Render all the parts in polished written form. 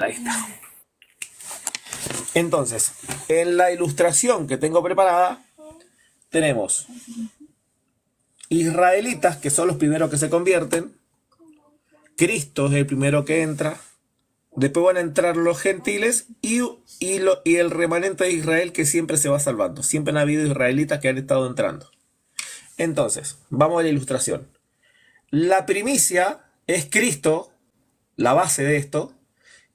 Ahí está. Entonces, en la ilustración que tengo preparada, tenemos israelitas, que son los primeros que se convierten. Cristo es el primero que entra. Después van a entrar los gentiles y el remanente de Israel, que siempre se va salvando. Siempre han habido israelitas que han estado entrando. Entonces, vamos a la ilustración. La primicia es Cristo, la base de esto.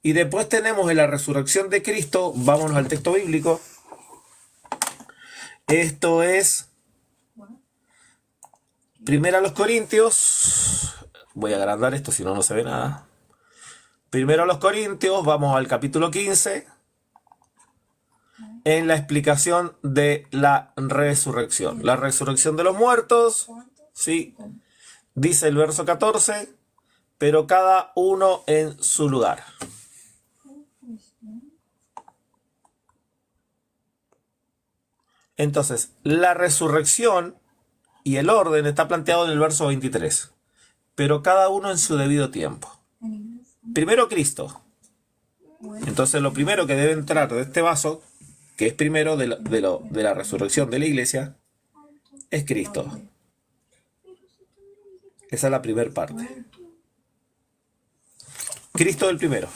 Y después tenemos en la resurrección de Cristo, vámonos al texto bíblico. Esto es Primera a los Corintios. Voy a agrandar esto, si no, no se ve nada. Primero a los Corintios, vamos al capítulo 15. En la explicación de la resurrección. La resurrección de los muertos. Sí. Dice el verso 14. Pero cada uno en su lugar. Entonces, la resurrección y el orden está planteado en el verso 23. Pero cada uno en su debido tiempo. Primero Cristo. Entonces, lo primero que debe entrar de este vaso, que es primero de la resurrección de la iglesia, es Cristo. Esa es la primera parte. Cristo el primero.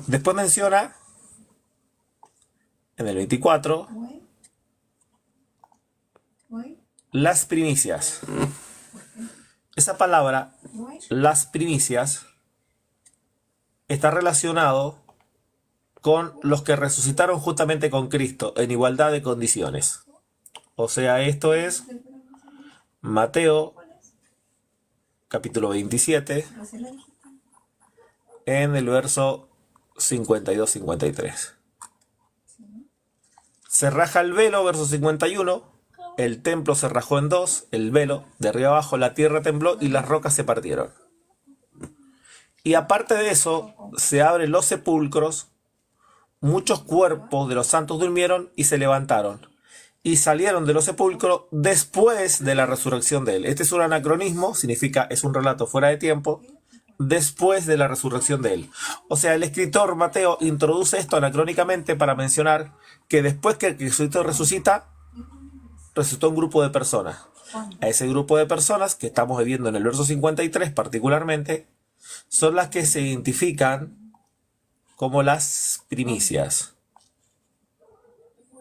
Después menciona en el 24 las primicias. Esa palabra, las primicias, está relacionado con los que resucitaron justamente con Cristo en igualdad de condiciones. O sea, esto es Mateo capítulo 27 en el verso 52-53. Se raja el velo, verso 51. El templo se rajó en dos, el velo, de arriba abajo la tierra tembló y las rocas se partieron. Y aparte de eso, se abren los sepulcros, muchos cuerpos de los santos durmieron y se levantaron. Y salieron de los sepulcros después de la resurrección de él. Este es un anacronismo, significa es un relato fuera de tiempo, después de la resurrección de él. O sea, el escritor Mateo introduce esto anacrónicamente para mencionar que después que Cristo resucita, resucitó un grupo de personas. A ese grupo de personas que estamos viendo en el verso 53 particularmente, son las que se identifican como las primicias.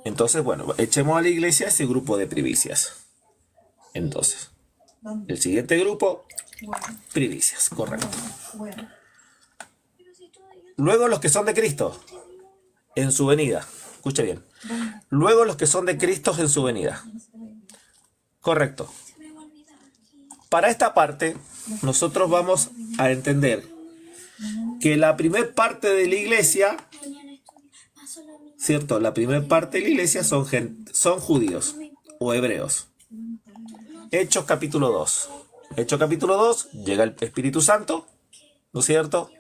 Entonces, bueno, echemos a la iglesia ese grupo de primicias. Entonces, el siguiente grupo, primicias, correcto. Luego los que son de Cristo en su venida. Escuche bien. Luego los que son de Cristo en su venida. Correcto. Para esta parte, nosotros vamos a entender que la primer parte de la iglesia, ¿cierto? La primera parte de la iglesia son judíos o hebreos. Hechos capítulo 2. Hechos capítulo 2, llega el Espíritu Santo, ¿no es cierto?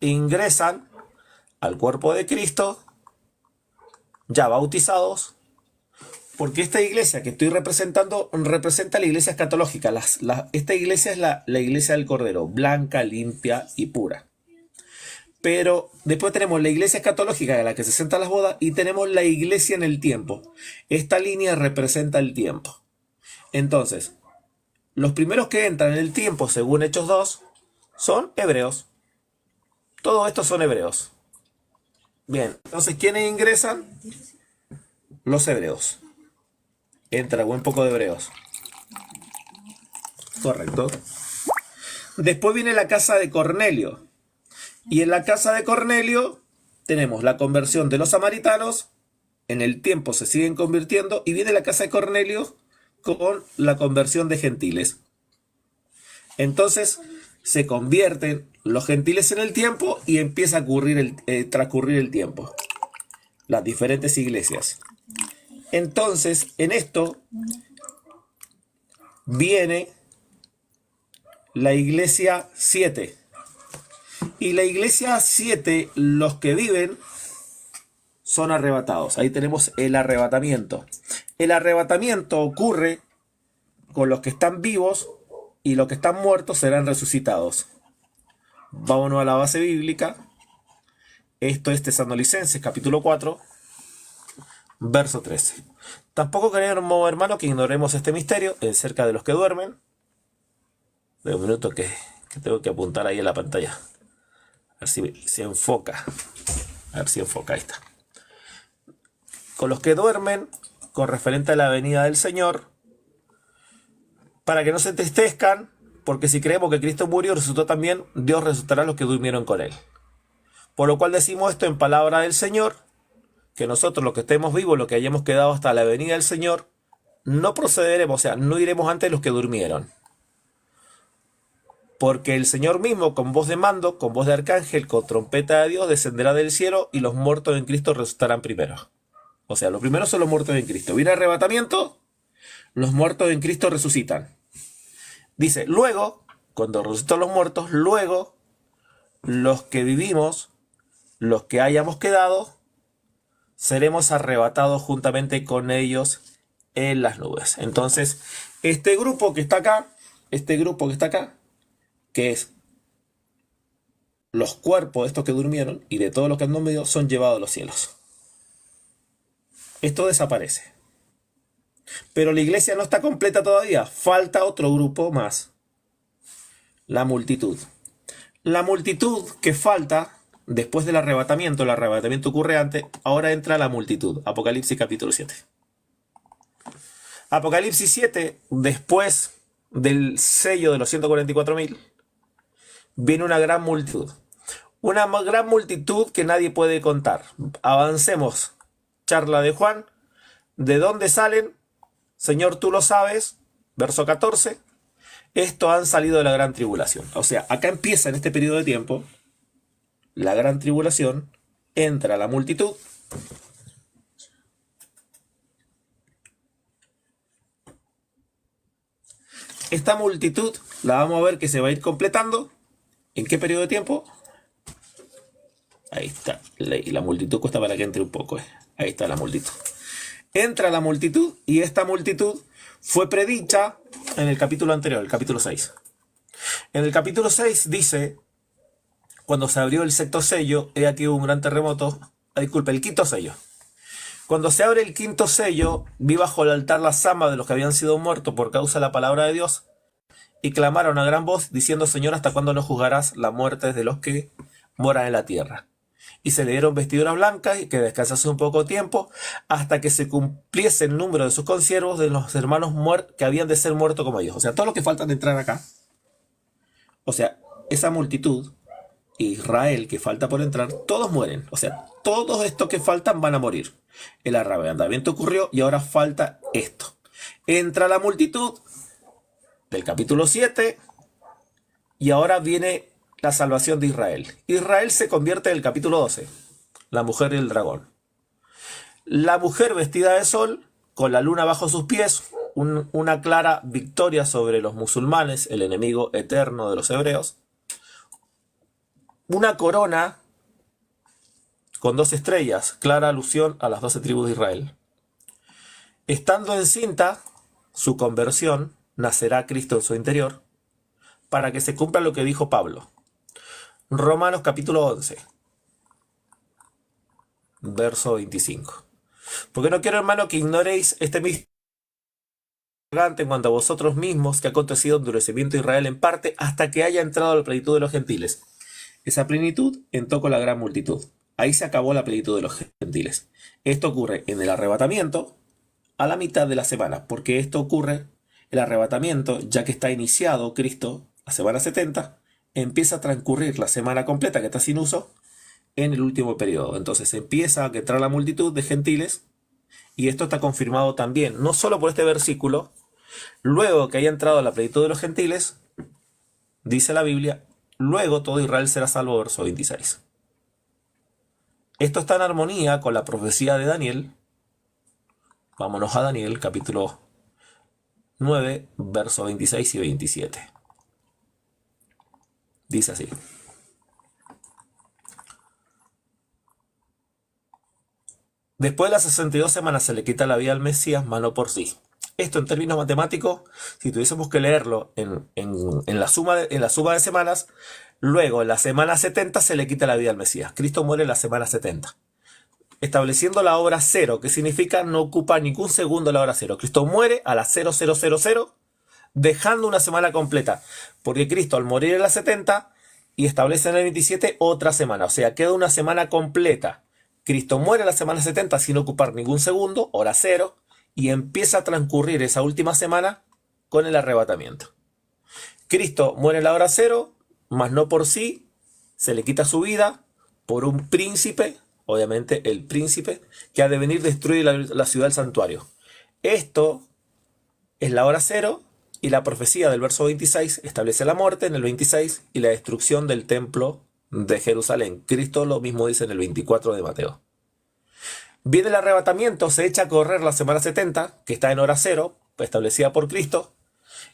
Ingresan al cuerpo de Cristo, ya bautizados, porque esta iglesia que estoy representando representa la iglesia escatológica. Esta iglesia es la iglesia del Cordero, blanca, limpia y pura. Pero después tenemos la iglesia escatológica, a la que se sentan las bodas, y tenemos la iglesia en el tiempo. Esta línea representa el tiempo. Entonces, los primeros que entran en el tiempo, según Hechos 2, son hebreos. Todos estos son hebreos. Bien, entonces, ¿quiénes ingresan? Los hebreos. Entra un poco de hebreos. Correcto. Después viene la casa de Cornelio. Y en la casa de Cornelio tenemos la conversión de los samaritanos. En el tiempo se siguen convirtiendo. Y viene la casa de Cornelio con la conversión de gentiles. Entonces se convierten los gentiles en el tiempo y empieza a transcurrir el tiempo. Las diferentes iglesias. Entonces, en esto viene la iglesia 7. Y la iglesia 7, los que viven son arrebatados. Ahí tenemos el arrebatamiento. El arrebatamiento ocurre con los que están vivos y los que están muertos serán resucitados. Vámonos a la base bíblica. Esto es Tesalonicenses, capítulo 4, verso 13. Tampoco queremos, hermano, que ignoremos este misterio acerca de los que duermen. De un minuto que tengo que apuntar ahí en la pantalla. A ver si enfoca. A ver si enfoca, ahí está. Con los que duermen, con referente a la venida del Señor, para que no se entristezcan, porque si creemos que Cristo murió, resucitó también, Dios resucitará a los que durmieron con él. Por lo cual decimos esto en palabra del Señor, que nosotros los que estemos vivos, los que hayamos quedado hasta la venida del Señor, no procederemos, o sea, no iremos antes de los que durmieron. Porque el Señor mismo, con voz de mando, con voz de arcángel, con trompeta de Dios, descenderá del cielo y los muertos en Cristo resucitarán primero. O sea, los primeros son los muertos en Cristo. Viene arrebatamiento, los muertos en Cristo resucitan. Dice, luego, cuando resucitan los muertos, luego los que vivimos, los que hayamos quedado, seremos arrebatados juntamente con ellos en las nubes. Entonces, este grupo que está acá, que es los cuerpos de estos que durmieron y de todos los que han dormido, son llevados a los cielos. Esto desaparece. Pero la iglesia no está completa todavía. Falta otro grupo más. La multitud. La multitud que falta después del arrebatamiento, el arrebatamiento ocurre antes, ahora entra la multitud. Apocalipsis capítulo 7. Apocalipsis 7, después del sello de los 144.000, viene una gran multitud. Una gran multitud que nadie puede contar. Avancemos. Charla de Juan. ¿De dónde salen? Señor, tú lo sabes. Verso 14. Estos han salido de la gran tribulación. O sea, acá empieza en este periodo de tiempo la gran tribulación. Entra la multitud. Esta multitud la vamos a ver que se va a ir completando. ¿En qué periodo de tiempo? Ahí está. Y la multitud cuesta para que entre un poco. Ahí está la multitud. Entra la multitud y esta multitud fue predicha en el capítulo anterior, el capítulo 6. En el capítulo 6 dice, cuando se abrió el sexto sello, he aquí un gran terremoto. Disculpe, el quinto sello. Cuando se abre el quinto sello, vi bajo el altar las almas de los que habían sido muertos por causa de la palabra de Dios, y clamaron a gran voz, diciendo, Señor, ¿hasta cuándo no juzgarás la muerte de los que moran en la tierra? Y se le dieron vestiduras blancas y que descansase un poco tiempo, hasta que se cumpliese el número de sus consiervos, de los hermanos que habían de ser muertos como ellos. O sea, todos los que faltan de entrar acá. O sea, esa multitud, Israel que falta por entrar, todos mueren. O sea, todos estos que faltan van a morir. El arrebatamiento ocurrió y ahora falta esto. Entra la multitud del capítulo 7 y ahora viene la salvación de Israel. Israel se convierte en el capítulo 12, la mujer y el dragón. La mujer vestida de sol, con la luna bajo sus pies, una clara victoria sobre los musulmanes, el enemigo eterno de los hebreos. Una corona con 2 estrellas, clara alusión a las 12 tribus de Israel. Estando encinta, su conversión, nacerá Cristo en su interior, para que se cumpla lo que dijo Pablo. Romanos capítulo 11, verso 25. Porque no quiero, hermano, que ignoréis este misterio en cuanto a vosotros mismos, que ha acontecido endurecimiento de Israel en parte, hasta que haya entrado a la plenitud de los gentiles. Esa plenitud entró con la gran multitud. Ahí se acabó la plenitud de los gentiles. Esto ocurre en el arrebatamiento a la mitad de la semana, porque esto ocurre, el arrebatamiento, ya que está iniciado Cristo, la semana 70, empieza a transcurrir la semana completa que está sin uso en el último periodo. Entonces empieza a entrar la multitud de gentiles, y esto está confirmado también, no solo por este versículo. Luego que haya entrado a la plenitud de los gentiles, dice la Biblia, luego todo Israel será salvo, verso 26. Esto está en armonía con la profecía de Daniel. Vámonos a Daniel, capítulo 9, versos 26 y 27. Dice así. Después de las 62 semanas se le quita la vida al Mesías, mas no por sí. Esto en términos matemáticos, si tuviésemos que leerlo en la suma de semanas, Luego, en la semana 70 se le quita la vida al Mesías. Cristo muere en la semana 70. Estableciendo la hora cero, que significa no ocupa ningún segundo la hora cero. Cristo muere a las 0000, dejando una semana completa. Porque Cristo al morir en la 70 y establece en el 27 otra semana. O sea, queda una semana completa. Cristo muere en la semana 70 sin ocupar ningún segundo, hora cero, y empieza a transcurrir esa última semana con el arrebatamiento. Cristo muere en la hora cero, mas no por sí, se le quita su vida por un príncipe, obviamente el príncipe, que ha de venir destruir la ciudad del santuario. Esto es la hora cero, y la profecía del verso 26 establece la muerte en el 26 y la destrucción del templo de Jerusalén. Cristo lo mismo dice en el 24 de Mateo. Viene el arrebatamiento, se echa a correr la semana 70, que está en hora cero, establecida por Cristo,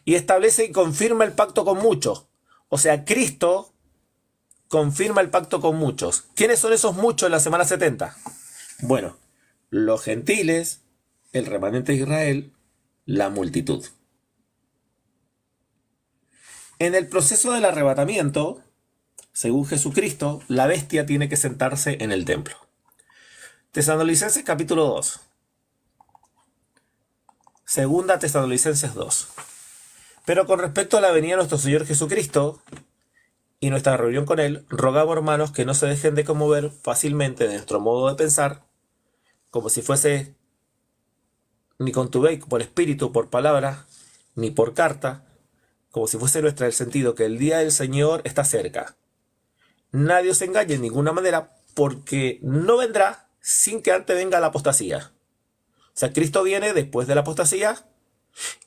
y establece y confirma el pacto con muchos. O sea, Cristo confirma el pacto con muchos. ¿Quiénes son esos muchos en la semana 70? Bueno, los gentiles, el remanente de Israel, la multitud. En el proceso del arrebatamiento, según Jesucristo, la bestia tiene que sentarse en el templo. Tesalonicenses capítulo 2. Segunda Tesalonicenses 2. Pero con respecto a la venida de nuestro Señor Jesucristo y nuestra reunión con Él, rogamos, hermanos, que no se dejen de conmover fácilmente de nuestro modo de pensar, como si fuese ni contubéis por espíritu, por palabra, ni por carta, como si fuese nuestra el sentido que el día del Señor está cerca. Nadie os engañe en ninguna manera, porque no vendrá sin que antes venga la apostasía. O sea, Cristo viene después de la apostasía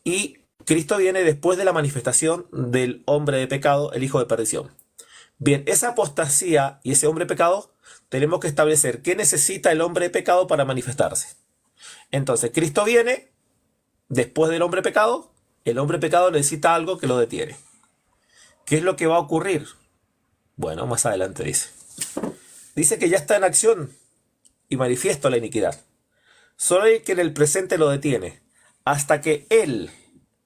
y Cristo viene después de la manifestación del hombre de pecado, el hijo de perdición. Bien, esa apostasía y ese hombre de pecado, tenemos que establecer qué necesita el hombre de pecado para manifestarse. Entonces, Cristo viene después del hombre de pecado. El hombre de pecado necesita algo que lo detiene. ¿Qué es lo que va a ocurrir? Bueno, más adelante dice. Dice que ya está en acción y manifiesto la iniquidad. Solo hay que en el presente lo detiene. Hasta que Él,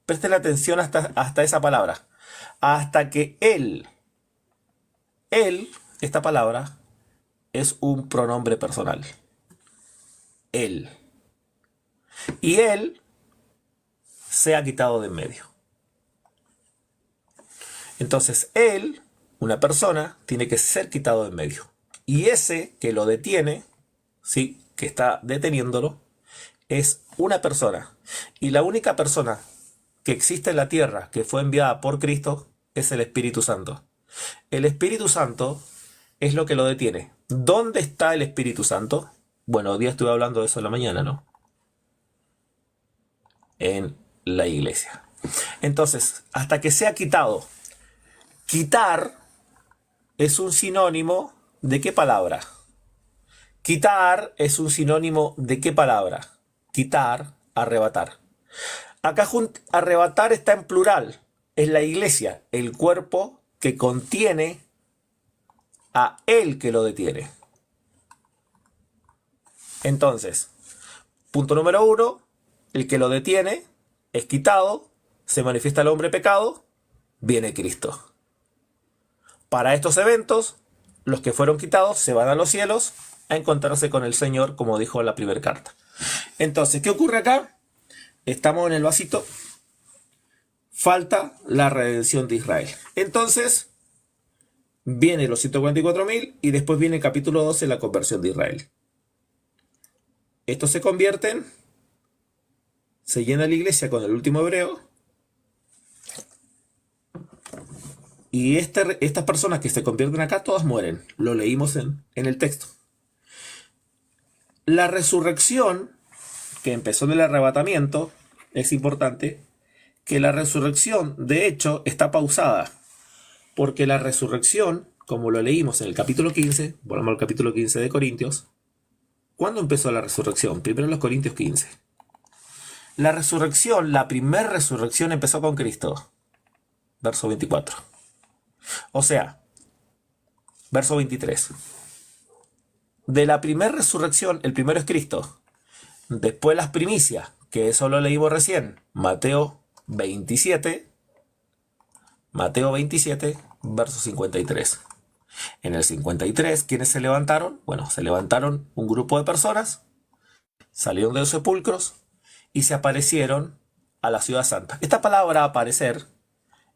presten atención hasta esa palabra, hasta que Él, esta palabra, es un pronombre personal. Él. Y Él se ha quitado de en medio. Entonces, Él, una persona, tiene que ser quitado de en medio. Y ese que lo detiene, sí, que está deteniéndolo, es una persona. Y la única persona que existe en la tierra que fue enviada por Cristo es el Espíritu Santo. El Espíritu Santo es lo que lo detiene. ¿Dónde está el Espíritu Santo? Bueno, hoy día estuve hablando de eso en la mañana, ¿no? En la iglesia. Entonces, hasta que sea quitado. Quitar es un sinónimo de ¿qué palabra? Quitar es un sinónimo de ¿qué palabra? Quitar, arrebatar. Acá arrebatar está en plural. Es la iglesia, el cuerpo que contiene a él que lo detiene. Entonces, punto número 1, el que lo detiene es quitado, se manifiesta el hombre pecado, viene Cristo. Para estos eventos, los que fueron quitados se van a los cielos a encontrarse con el Señor, como dijo en la primera carta. Entonces, ¿qué ocurre acá? Estamos en el vasito. Falta la redención de Israel. Entonces, viene los 144.000 y después viene el capítulo 12, la conversión de Israel. Estos se convierten, se llena la iglesia con el último hebreo. Y estas personas que se convierten acá, todas mueren. Lo leímos en el texto. La resurrección, que empezó en el arrebatamiento, es importante que la resurrección, de hecho, está pausada. Porque la resurrección, como lo leímos en el capítulo 15, volvamos al capítulo 15 de Corintios. ¿Cuándo empezó la resurrección? Primero en los Corintios 15. La resurrección, la primera resurrección empezó con Cristo. Verso 24. O sea, verso 23. De la primera resurrección, el primero es Cristo. Después las primicias, que eso lo leímos recién. Mateo 27. Mateo 27. verso 53. En el 53, ¿quiénes se levantaron? Bueno, se levantaron un grupo de personas, salieron de los sepulcros y se aparecieron a la ciudad santa. Esta palabra aparecer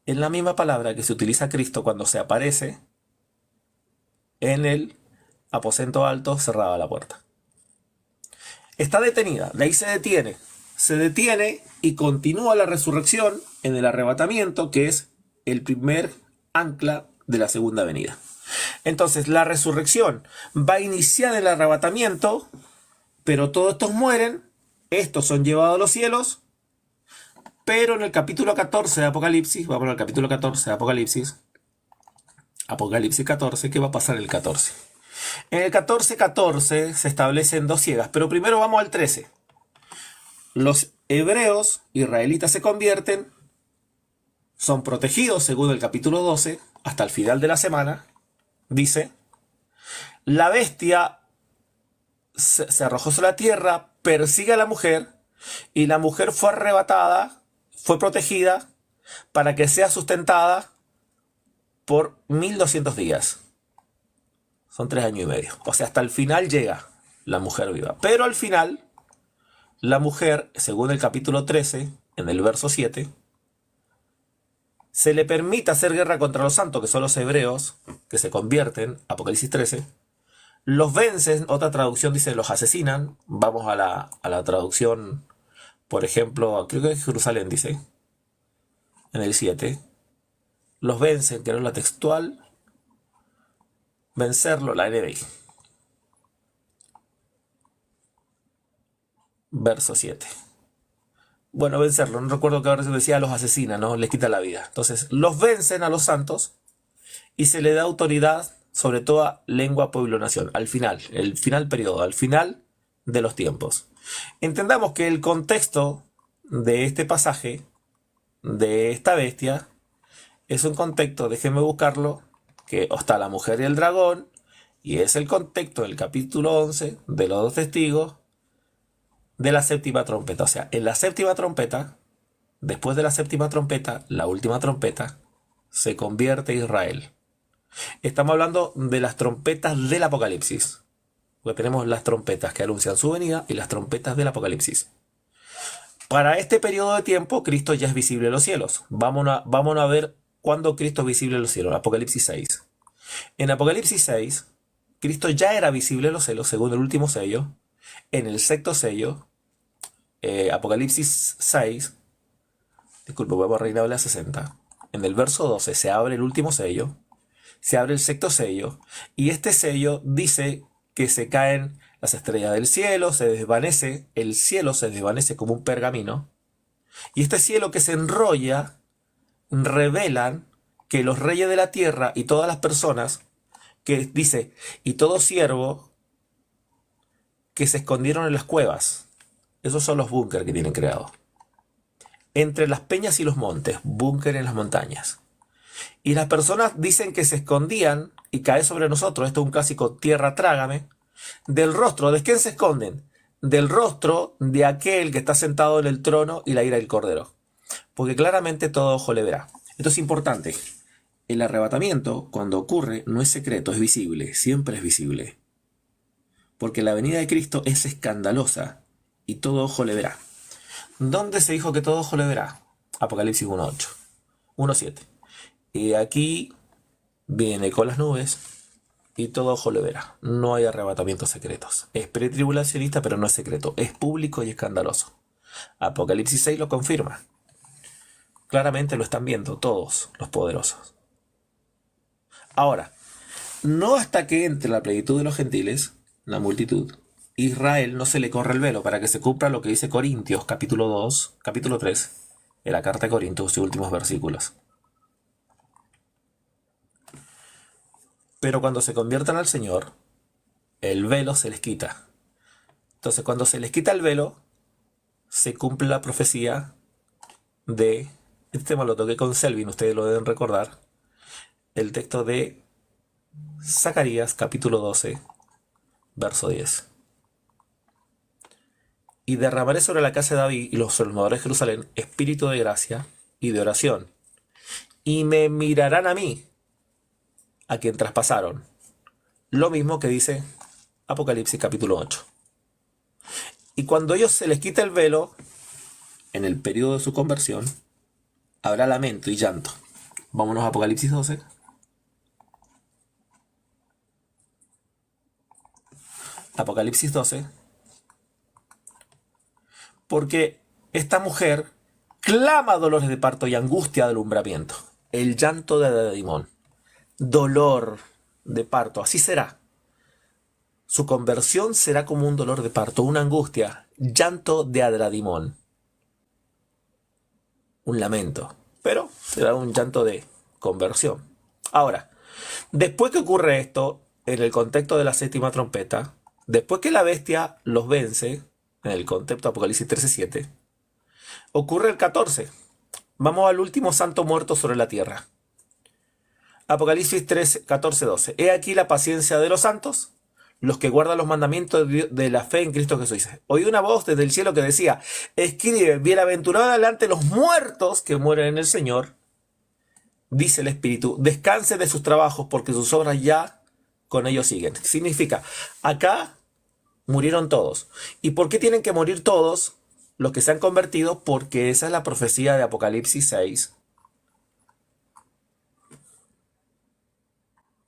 es la misma palabra que se utiliza Cristo cuando se aparece en el aposento alto cerrada la puerta. Está detenida, de ahí se detiene y continúa la resurrección en el arrebatamiento, que es el primer ancla de la segunda venida. Entonces la resurrección va a iniciar el arrebatamiento, pero todos estos mueren, estos son llevados a los cielos, pero en el capítulo 14 de Apocalipsis, vamos al capítulo 14 de Apocalipsis 14, ¿qué va a pasar en el 14? En el 14:14 se establecen dos ciegas, pero primero vamos al 13. Los hebreos israelitas se convierten, son protegidos según el capítulo 12, hasta el final de la semana. Dice, la bestia se arrojó sobre la tierra, persigue a la mujer, y la mujer fue arrebatada, fue protegida, para que sea sustentada por 1200 días. Son 3 años y medio. O sea, hasta el final llega la mujer viva. Pero al final, la mujer, según el capítulo 13, en el verso 7, se le permite hacer guerra contra los santos, que son los hebreos, que se convierten, Apocalipsis 13, los vencen, otra traducción dice los asesinan. Vamos a la traducción, por ejemplo, creo que Jerusalén dice, en el 7, los vencen, que no es la textual, vencerlo, la NBI. Verso 7. Bueno, vencerlo, no recuerdo que ahora se decía los asesina, ¿no? Les quita la vida. Entonces, los vencen a los santos y se le da autoridad sobre toda lengua, pueblo, nación. Al final, el final periodo, al final de los tiempos. Entendamos que el contexto de este pasaje, de esta bestia, es un contexto, déjenme buscarlo, que está la mujer y el dragón, y es el contexto del capítulo 11 de los dos testigos de la séptima trompeta. O sea, en la séptima trompeta, después de la séptima trompeta, la última trompeta, se convierte Israel. Estamos hablando de las trompetas del Apocalipsis. Porque tenemos las trompetas que anuncian su venida y las trompetas del Apocalipsis. Para este periodo de tiempo, Cristo ya es visible en los cielos. Vámonos a ver cuándo Cristo es visible en los cielos. Apocalipsis 6. En Apocalipsis 6, Cristo ya era visible en los cielos, según el último sello. En el sexto sello, Apocalipsis 6, disculpe, voy a reinar la 60. En el verso 12 se abre el último sello, se abre el sexto sello, y este sello dice que se caen las estrellas del cielo, se desvanece, el cielo se desvanece como un pergamino, y este cielo que se enrolla, revelan que los reyes de la tierra y todas las personas, que dice, y todo siervo que se escondieron en las cuevas, esos son los búnker que tienen creado, entre las peñas y los montes, búnker en las montañas. Y las personas dicen que se escondían, y cae sobre nosotros, esto es un clásico, tierra trágame, del rostro. ¿De quién se esconden? Del rostro de aquel que está sentado en el trono y la ira del cordero. Porque claramente todo ojo le verá. Esto es importante. El arrebatamiento, cuando ocurre, no es secreto, es visible, siempre es visible. Porque la venida de Cristo es escandalosa y todo ojo le verá. ¿Dónde se dijo que todo ojo le verá? Apocalipsis 1:8, 1:7. Y aquí viene con las nubes y todo ojo le verá. No hay arrebatamientos secretos. Es pretribulacionista, pero no es secreto. Es público y escandaloso. Apocalipsis 6 lo confirma. Claramente lo están viendo todos los poderosos. Ahora, no hasta que entre la plenitud de los gentiles, la multitud, Israel no se le corre el velo para que se cumpla lo que dice Corintios, capítulo 2, capítulo 3, de la carta de Corintios, sus últimos versículos. Pero cuando se conviertan al Señor, el velo se les quita. Entonces, cuando se les quita el velo, se cumple la profecía de... Este tema lo toqué con Selvin, ustedes lo deben recordar. El texto de Zacarías, capítulo 12, verso 10. Y derramaré sobre la casa de David y los moradores de Jerusalén espíritu de gracia y de oración. Y me mirarán a mí, a quien traspasaron. Lo mismo que dice Apocalipsis capítulo 8. Y cuando ellos se les quita el velo, en el periodo de su conversión, habrá lamento y llanto. Vámonos a Apocalipsis 12. Apocalipsis 12. Porque esta mujer clama dolores de parto y angustia de alumbramiento. El llanto de Adadimón. Dolor de parto. Así será. Su conversión será como un dolor de parto, una angustia. Llanto de Adadimón. Un lamento. Pero será un llanto de conversión. Ahora, después que ocurre esto, en el contexto de la séptima trompeta, después que la bestia los vence, en el contexto de Apocalipsis 13:7, ocurre el 14. Vamos al último santo muerto sobre la tierra. Apocalipsis 14:12. He aquí la paciencia de los santos, los que guardan los mandamientos de la fe en Cristo Jesús. Oí una voz desde el cielo que decía: escribe, bienaventurados delante los muertos que mueren en el Señor. Dice el Espíritu, descanse de sus trabajos porque sus obras ya con ellos siguen. Significa, acá murieron todos. ¿Y por qué tienen que morir todos los que se han convertido? Porque esa es la profecía de Apocalipsis 6,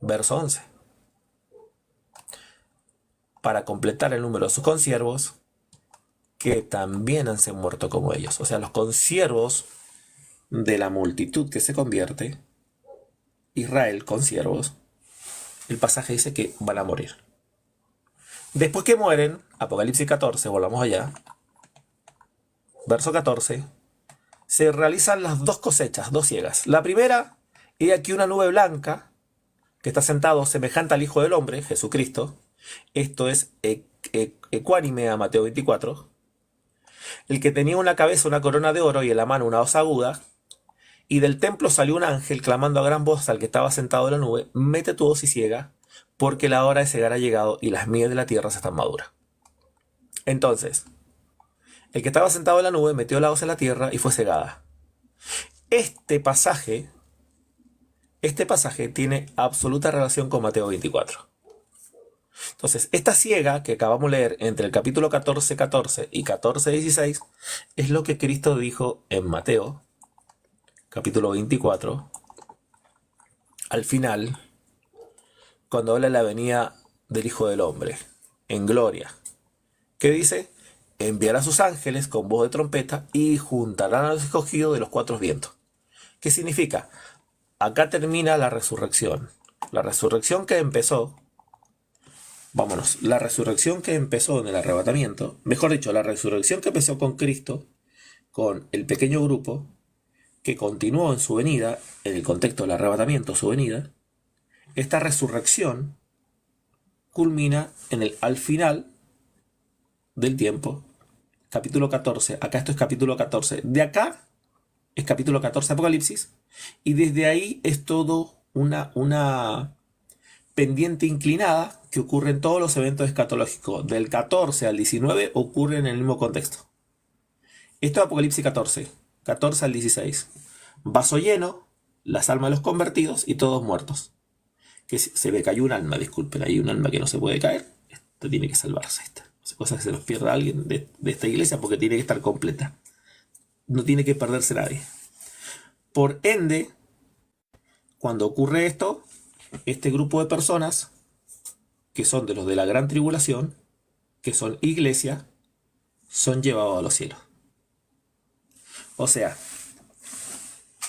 verso 11. Para completar el número de sus consiervos, que también han sido muerto como ellos. O sea, los consiervos de la multitud que se convierte, Israel, consiervos, el pasaje dice que van a morir. Después que mueren, Apocalipsis 14, volvamos allá, verso 14, se realizan las dos cosechas, dos ciegas. La primera, he aquí una nube blanca que está sentado semejante al Hijo del Hombre, Jesucristo. Esto es ecuánime a Mateo 24. El que tenía en la cabeza una corona de oro y en la mano una hoz aguda. Y del templo salió un ángel clamando a gran voz al que estaba sentado en la nube: mete tu hoz y ciega, porque la hora de cegar ha llegado y las mieles de la tierra se están maduras. Entonces, el que estaba sentado en la nube metió la hoz en la tierra y fue cegada. Este pasaje tiene absoluta relación con Mateo 24. Entonces, esta ciega que acabamos de leer entre el capítulo 14:14 y 14:16 es lo que Cristo dijo en Mateo, capítulo 24, al final, cuando habla de la venida del Hijo del Hombre, en gloria. ¿Qué dice? Enviará a sus ángeles con voz de trompeta y juntarán a los escogidos de los cuatro vientos. ¿Qué significa? Acá termina la resurrección. La resurrección que empezó, la resurrección que empezó en el arrebatamiento, mejor dicho, la resurrección que empezó con Cristo, con el pequeño grupo, que continuó en su venida, en el contexto del arrebatamiento, su venida, esta resurrección culmina al final del tiempo, capítulo 14, acá esto es capítulo 14, de acá es capítulo 14 de Apocalipsis, y desde ahí es todo una pendiente inclinada que ocurre en todos los eventos escatológicos. Del 14 al 19 ocurre en el mismo contexto. Esto es Apocalipsis 14, 14 al 16. Vaso lleno, las almas de los convertidos y todos muertos. Que se ve que hay un alma, disculpen, hay un alma que no se puede caer. Esto tiene que salvarse. Cosa que se nos pierda alguien de esta iglesia porque tiene que estar completa. No tiene que perderse nadie. Por ende, cuando ocurre esto, este grupo de personas, que son de los de la gran tribulación, que son iglesia, son llevados a los cielos. O sea,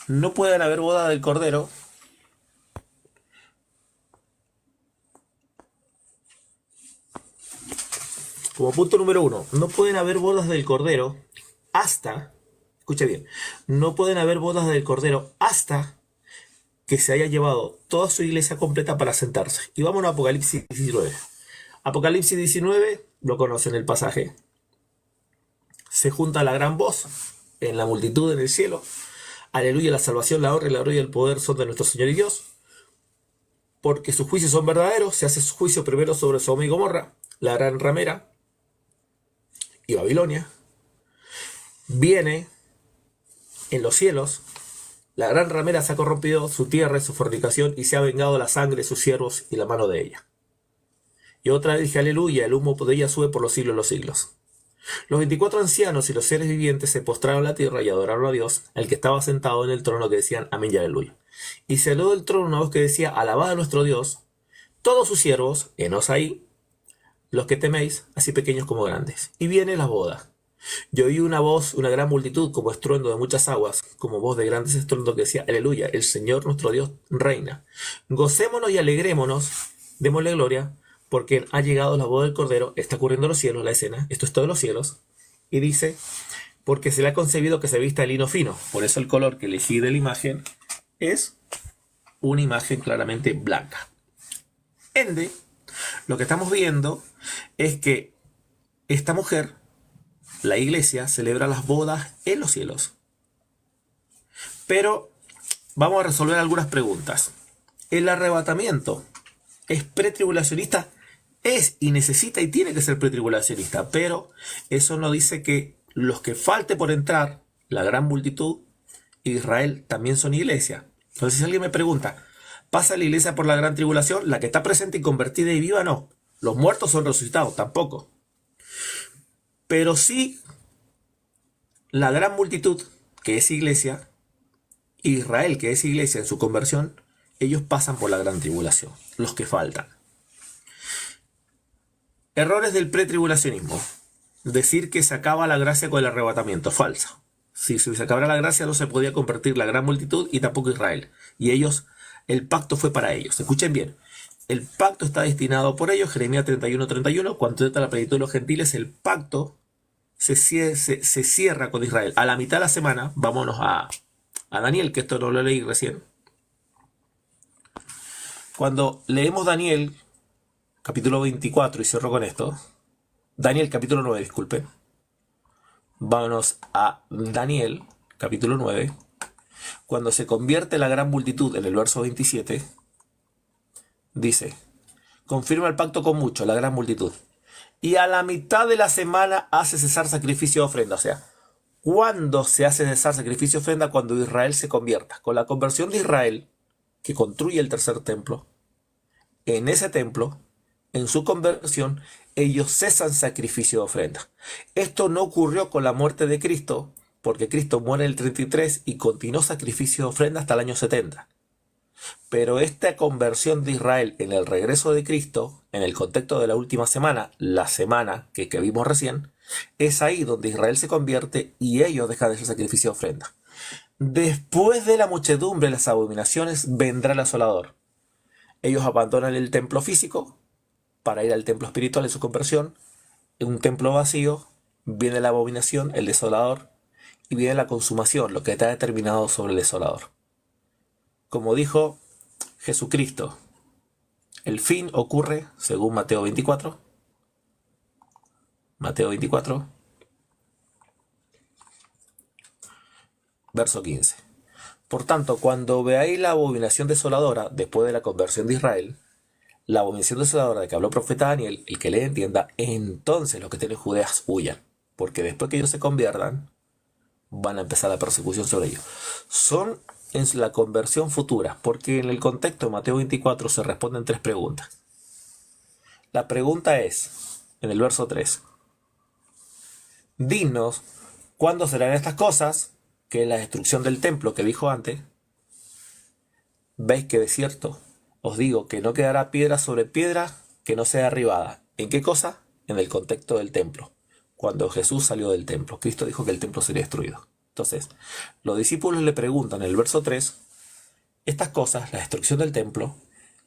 no pueden haber boda del Cordero como punto número 1. No pueden haber bodas del Cordero hasta, escuche bien, no pueden haber bodas del Cordero hasta que se haya llevado toda su iglesia completa para sentarse. Y vamos a Apocalipsis 19. Apocalipsis 19, lo conocen el pasaje. Se junta la gran voz en la multitud en el cielo. Aleluya, la salvación, la honra, la gloria y el poder son de nuestro Señor y Dios. Porque sus juicios son verdaderos. Se hace su juicio primero sobre Sodoma y Gomorra, la gran ramera y Babilonia. Viene en los cielos La gran ramera se ha corrompido su tierra y su fornicación y se ha vengado la sangre de sus siervos y la mano de ella. Y otra vez dije, aleluya, el humo de ella sube por los siglos de los siglos. Los 24 ancianos y los seres vivientes se postraron a la tierra y adoraron a Dios, el que estaba sentado en el trono, que decían amén y aleluya. Y salió del trono una voz que decía, alabad a nuestro Dios, todos sus siervos, henos ahí, los que teméis, así pequeños como grandes. Y viene la boda. Yo oí una voz, una gran multitud, como estruendo de muchas aguas, como voz de grandes estruendos que decía, aleluya, el Señor nuestro Dios reina. Gocémonos y alegrémonos, démosle gloria, porque ha llegado la boda del Cordero, está ocurriendo en los cielos la escena, esto es todo en los cielos, y dice, porque se le ha concebido que se vista de lino fino. Por eso el color que elegí de la imagen es una imagen claramente blanca. Ende, lo que estamos viendo es que esta mujer, la iglesia, celebra las bodas en los cielos. Pero vamos a resolver algunas preguntas. ¿El arrebatamiento es pretribulacionista? Es y necesita y tiene que ser pretribulacionista, pero eso no dice que los que falte por entrar, la gran multitud, Israel, también son iglesia. Entonces, si alguien me pregunta, ¿pasa la iglesia por la gran tribulación? La que está presente y convertida y viva, no. Los muertos son resucitados, tampoco. Pero sí, la gran multitud, que es iglesia, Israel, que es iglesia en su conversión, ellos pasan por la gran tribulación, los que faltan. Errores del pretribulacionismo. Decir que se acaba la gracia con el arrebatamiento, falso. Si se acabara la gracia no se podía convertir la gran multitud y tampoco Israel. Y ellos, el pacto fue para ellos. Escuchen bien. El pacto está destinado por ellos. Jeremías 31:31. Cuando trata la plenitud de los gentiles, el pacto se cierra con Israel. A la mitad de la semana, vámonos a Daniel, que esto no lo leí recién. Cuando leemos Daniel, capítulo 24, y cierro con esto. Daniel, capítulo 9, disculpen. Vámonos a Daniel, capítulo 9. Cuando se convierte la gran multitud, en el verso 27, dice, confirma el pacto con muchos, la gran multitud. Y a la mitad de la semana hace cesar sacrificio de ofrenda. O sea, ¿cuándo se hace cesar sacrificio de ofrenda? Cuando Israel se convierta. Con la conversión de Israel, que construye el tercer templo, en ese templo, en su conversión, ellos cesan sacrificio de ofrenda. Esto no ocurrió con la muerte de Cristo, porque Cristo muere en el 33 y continuó sacrificio de ofrenda hasta el año 70. Pero esta conversión de Israel en el regreso de Cristo, en el contexto de la última semana, la semana que vimos recién, es ahí donde Israel se convierte y ellos dejan de hacer sacrificio de ofrenda. Después de la muchedumbre de las abominaciones vendrá el asolador. Ellos abandonan el templo físico para ir al templo espiritual en su conversión. En un templo vacío viene la abominación, el desolador, y viene la consumación, lo que está determinado sobre el desolador. Como dijo Jesucristo, el fin ocurre según Mateo 24. Mateo 24, verso 15. Por tanto, cuando veáis la abominación desoladora después de la conversión de Israel, la abominación desoladora de que habló el profeta Daniel, el que le entienda, entonces los que tienen Judeas huyan, porque después que ellos se conviertan, van a empezar la persecución sobre ellos. Son en la conversión futura, porque en el contexto de Mateo 24 se responden tres preguntas. La pregunta es, en el verso 3, dinos cuándo serán estas cosas, que es la destrucción del templo que dijo antes. Veis que de cierto os digo que no quedará piedra sobre piedra que no sea derribada. ¿En qué cosa? En el contexto del templo. Cuando Jesús salió del templo, Cristo dijo que el templo sería destruido. Entonces, los discípulos le preguntan en el verso 3, estas cosas, la destrucción del templo,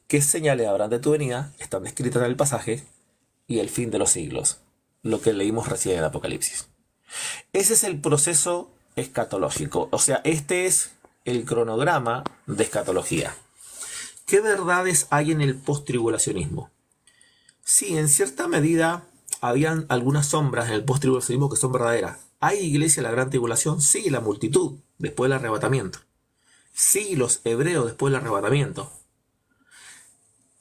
¿qué señales habrán de tu venida? Están descritas en el pasaje, y el fin de los siglos, lo que leímos recién en Apocalipsis. Ese es el proceso escatológico, o sea, este es el cronograma de escatología. ¿Qué verdades hay en el post-tribulacionismo? Sí, en cierta medida habían algunas sombras en el post-tribulacionismo que son verdaderas. ¿Hay iglesia en la gran tribulación? Sí, la multitud después del arrebatamiento. Sí, los hebreos después del arrebatamiento.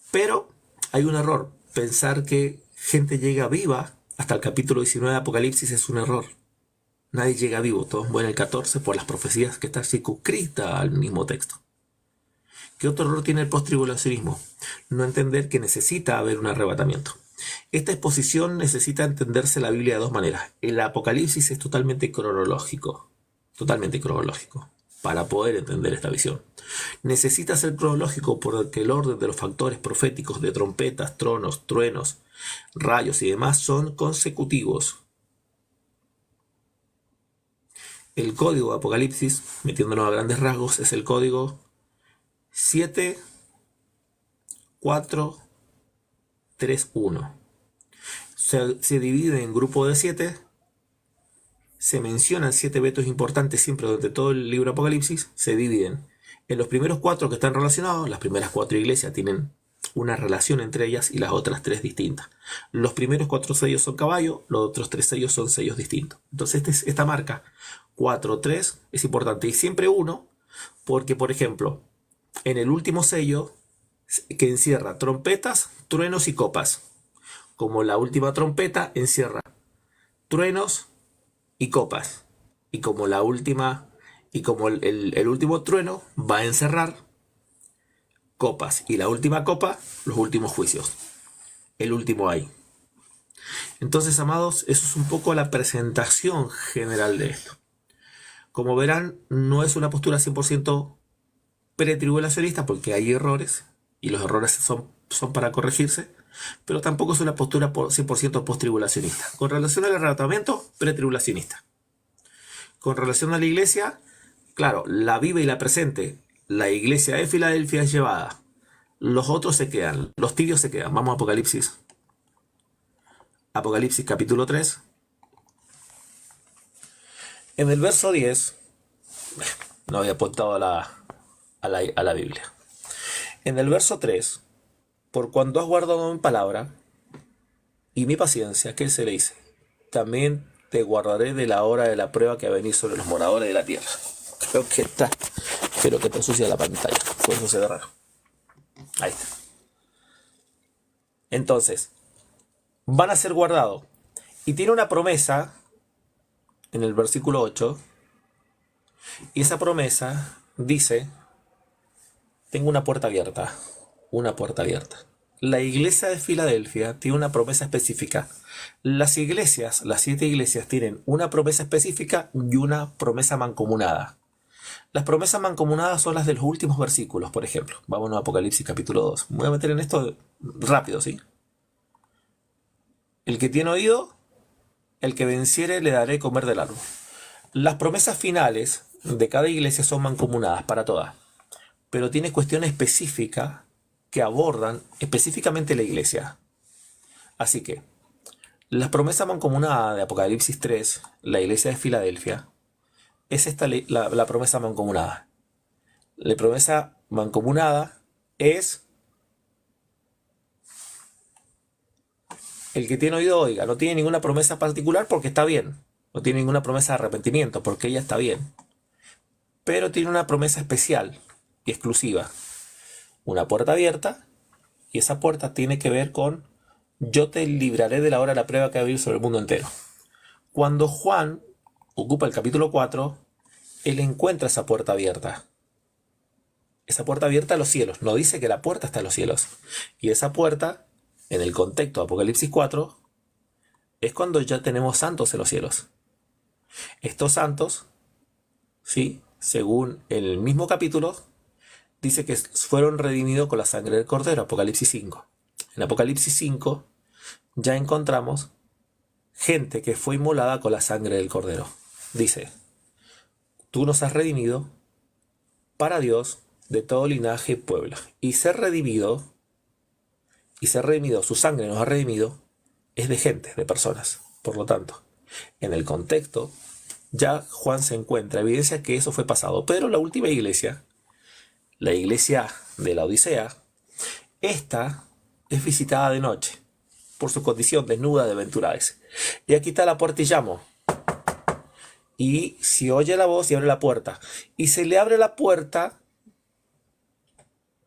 Pero hay un error. Pensar que gente llega viva hasta el capítulo 19 de Apocalipsis es un error. Nadie llega vivo, todos mueren el 14 por las profecías que están circunscritas al mismo texto. ¿Qué otro error tiene el postribulacionismo? No entender que necesita haber un arrebatamiento. Esta exposición necesita entenderse la Biblia de dos maneras. El Apocalipsis es totalmente cronológico, para poder entender esta visión. Necesita ser cronológico porque el orden de los factores proféticos de trompetas, tronos, truenos, rayos y demás son consecutivos. El código de Apocalipsis, metiéndonos a grandes rasgos, es el código 7, 4, 3, 1. Se divide en grupo de 7. Se mencionan 7 eventos importantes siempre durante todo el libro de Apocalipsis. Se dividen en los primeros 4 que están relacionados. Las primeras 4 iglesias tienen una relación entre ellas y las otras 3 distintas. Los primeros 4 sellos son caballos, los otros 3 sellos son sellos distintos. Entonces esta marca 4, 3 es importante. Y siempre 1 porque, por ejemplo, en el último sello que encierra trompetas, truenos y copas. Como la última trompeta encierra truenos y copas. Y como la última, y como el último trueno va a encerrar copas. Y la última copa, los últimos juicios. El último ay. Entonces, amados, eso es un poco la presentación general de esto. Como verán, no es una postura 100% pretribulacionista porque hay errores y los errores son para corregirse, pero tampoco es una postura 100% postribulacionista. Con relación al arrebatamiento, pretribulacionista. Con relación a la iglesia, claro, la viva y la presente, la iglesia de Filadelfia es llevada. Los otros se quedan, los tibios se quedan. Vamos a Apocalipsis. Apocalipsis capítulo 3. En el verso 10, no había apuntado a la Biblia. En el verso 3, por cuanto has guardado mi palabra y mi paciencia, ¿qué se le dice? También te guardaré de la hora de la prueba que va a venir sobre los moradores de la tierra. Creo que está sucia la pantalla, por eso se ve raro. Ahí está. Entonces, van a ser guardados. Y tiene una promesa en el versículo 8. Y esa promesa dice: tengo una puerta abierta. Una puerta abierta. La iglesia de Filadelfia tiene una promesa específica. Las iglesias, las 7 iglesias, tienen una promesa específica y una promesa mancomunada. Las promesas mancomunadas son las de los últimos versículos, por ejemplo. Vámonos a Apocalipsis capítulo 2. Me voy a meter en esto rápido, ¿sí? El que tiene oído, el que venciere le daré comer del árbol. Las promesas finales de cada iglesia son mancomunadas para todas, pero tiene cuestiones específicas que abordan específicamente la iglesia. Así que, la promesa mancomunada de Apocalipsis 3, la iglesia de Filadelfia, es esta la promesa mancomunada. La promesa mancomunada es: el que tiene oído oiga. No tiene ninguna promesa particular porque está bien. No tiene ninguna promesa de arrepentimiento porque ella está bien. Pero tiene una promesa especial y exclusiva. Una puerta abierta, y esa puerta tiene que ver con: yo te libraré de la hora de la prueba que va a venir sobre el mundo entero. Cuando Juan ocupa el capítulo 4, él encuentra esa puerta abierta. Esa puerta abierta a los cielos. No dice que la puerta está en los cielos. Y esa puerta, en el contexto de Apocalipsis 4, es cuando ya tenemos santos en los cielos. Estos santos, ¿sí?, según el mismo capítulo, dice que fueron redimidos con la sangre del Cordero, Apocalipsis 5. En Apocalipsis 5 ya encontramos gente que fue inmolada con la sangre del Cordero. Dice: tú nos has redimido para Dios de todo linaje y pueblo. Y ser redimido, su sangre nos ha redimido, es de gente, de personas. Por lo tanto, en el contexto, ya Juan se encuentra evidencia que eso fue pasado. Pero la última iglesia, la iglesia de la Odisea, esta es visitada de noche por su condición desnuda de aventuráis. Y aquí está la puerta y llamo. Y si oye la voz y abre la puerta. Y se le abre la puerta,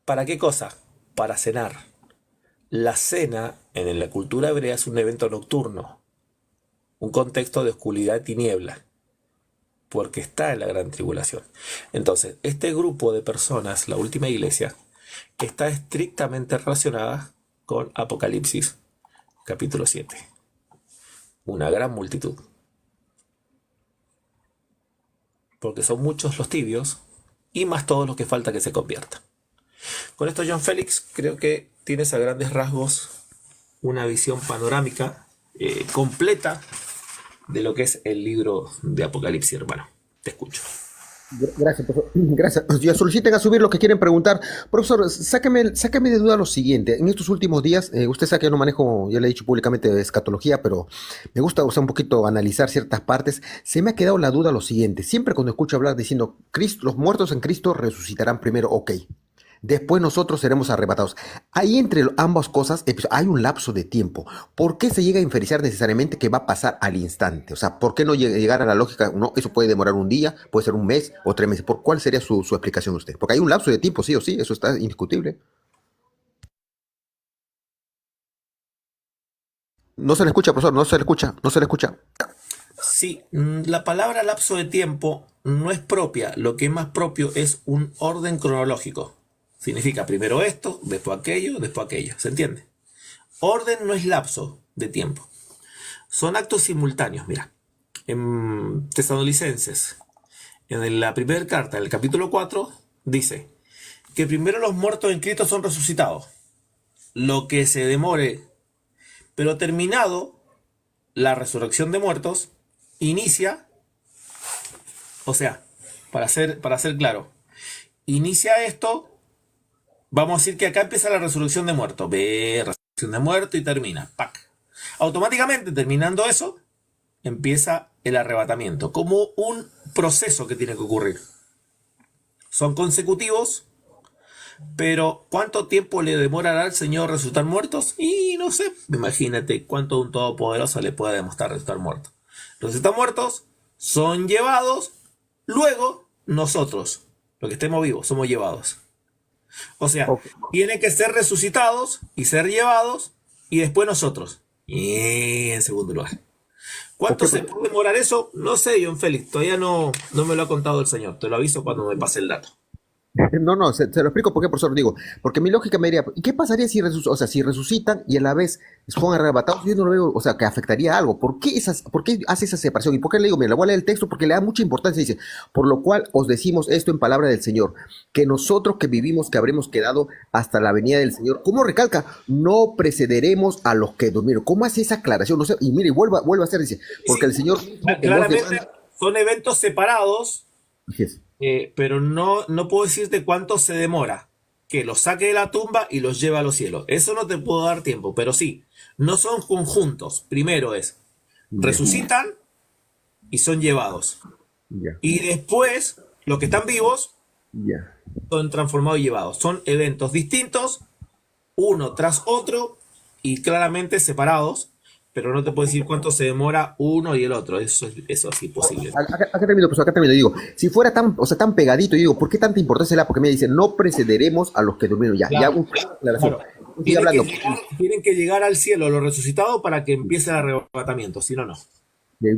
¿para qué cosa? Para cenar. La cena en la cultura hebrea es un evento nocturno, un contexto de oscuridad y tiniebla. porque está en la gran tribulación. Entonces, este grupo de personas, la última iglesia, está estrictamente relacionada con Apocalipsis, capítulo 7. Una gran multitud. Porque son muchos los tibios y más todos los que falta que se conviertan. Con esto, John Félix, creo que tienes a grandes rasgos una visión panorámica completa de lo que es el libro de Apocalipsis, hermano. Te escucho. Gracias, profesor. Gracias. Ya soliciten a subir lo que quieren preguntar. Profesor, sáqueme de duda lo siguiente. En estos últimos días, usted sabe que yo no manejo, ya le he dicho públicamente, escatología, pero me gusta, o sea, un poquito analizar ciertas partes. Se me ha quedado la duda lo siguiente. Siempre cuando escucho hablar diciendo, Cristo, los muertos en Cristo resucitarán primero, ok. Después nosotros seremos arrebatados. Ahí entre ambas cosas hay un lapso de tiempo. ¿Por qué se llega a inferenciar necesariamente que va a pasar al instante? O sea, ¿por qué no llegar a la lógica? No, eso puede demorar un día, puede ser un mes o 3 meses. ¿Cuál sería su explicación de usted? Porque hay un lapso de tiempo, sí o sí, eso está indiscutible. No se le escucha, profesor, no se le escucha, no se le escucha. Sí, la palabra lapso de tiempo no es propia. Lo que es más propio es un orden cronológico. Significa primero esto, después aquello, después aquello. ¿Se entiende? Orden no es lapso de tiempo. Son actos simultáneos. Mira, en Tesalonicenses, en la primera carta, en el capítulo 4, dice que primero los muertos en Cristo son resucitados. Lo que se demore, pero terminado la resurrección de muertos, inicia, o sea, para ser claro, inicia esto. Vamos a decir que acá empieza la resurrección de muertos. Ve, resurrección de muertos y termina. ¡Pac! Automáticamente, terminando eso, empieza el arrebatamiento. Como un proceso que tiene que ocurrir. Son consecutivos, pero ¿cuánto tiempo le demorará al Señor resucitar muertos? Y no sé, imagínate cuánto un todopoderoso le puede demostrar resucitar muertos. Resucitan muertos, son llevados, luego nosotros, los que estemos vivos, somos llevados. O sea, Ok. tienen que ser resucitados y ser llevados y después nosotros. Y en segundo lugar. ¿Cuánto Ok, se puede demorar eso? No sé, John Félix. Todavía no me lo ha contado el señor. Te lo aviso cuando me pase el dato. no, no, se lo explico por qué, profesor. Digo, porque mi lógica me diría, ¿y qué pasaría si, o sea, si resucitan y a la vez son arrebatados? Yo no lo veo, o sea, que afectaría algo. ¿Por qué hace esa separación? ¿Y por qué le digo, mira, le voy a leer el texto porque le da mucha importancia? Dice, por lo cual os decimos esto en palabra del Señor, que nosotros que vivimos, que habremos quedado hasta la venida del Señor, ¿cómo recalca? No precederemos a los que durmieron. ¿Cómo hace esa aclaración? No sé, y mire, vuelve a hacer, dice, porque Sí, el Señor mismo en voz de claramente mando. son eventos separados, Dices, pero no puedo decirte cuánto se demora. Que los saque de la tumba y los lleve a los cielos. Eso no te puedo dar tiempo, pero sí, no son conjuntos. Primero es, ya, resucitan y son llevados. ya, Y después, los que están vivos ya. son transformados y llevados. Son eventos distintos, uno tras otro y claramente separados, pero no te puedo decir cuánto se demora uno y el otro. Eso es imposible. Acá termino, pues acá termino. Digo, si fuera tan, o sea, tan pegadito, yo digo, ¿por qué tanta importancia le da? Porque me dicen, no precederemos a los que durmieron ya. Ya, Claro, aclaración. claro. Sigue hablando. Tienen que llegar al cielo los resucitados para que empiece el arrebatamiento, si no, no.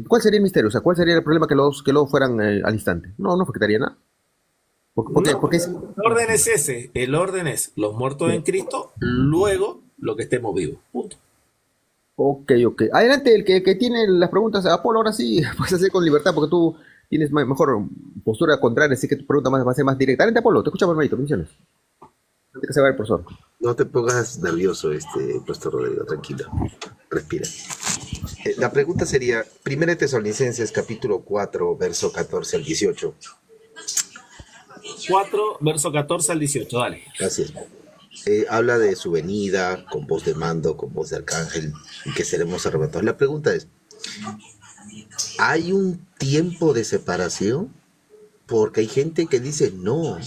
¿Cuál sería el misterio? O sea, ¿cuál sería el problema que luego fueran al instante? No, no afectaría nada. No, Porque el orden es ese. El orden es los muertos en Cristo, luego lo que estemos vivos. Punto. ok, ok. Adelante, el que tiene las preguntas, Apolo, ahora sí, puedes hacer con libertad, porque tú tienes mejor postura contraria, así que tu pregunta va a ser más directa. Adelante, Apolo, te escuchamos, hermanito, bendiciones. Antes que se vaya el profesor. No te pongas nervioso, Pastor Rodrigo, tranquilo, respira. La pregunta sería, 1 Tesalonicenses capítulo 4, verso 14 al 18. 4, verso 14 al 18, dale. Así es. Habla de su venida, con voz de mando, con voz de arcángel, y que seremos arrebatados. La pregunta es, ¿hay un tiempo de separación? Porque hay gente que dice, no,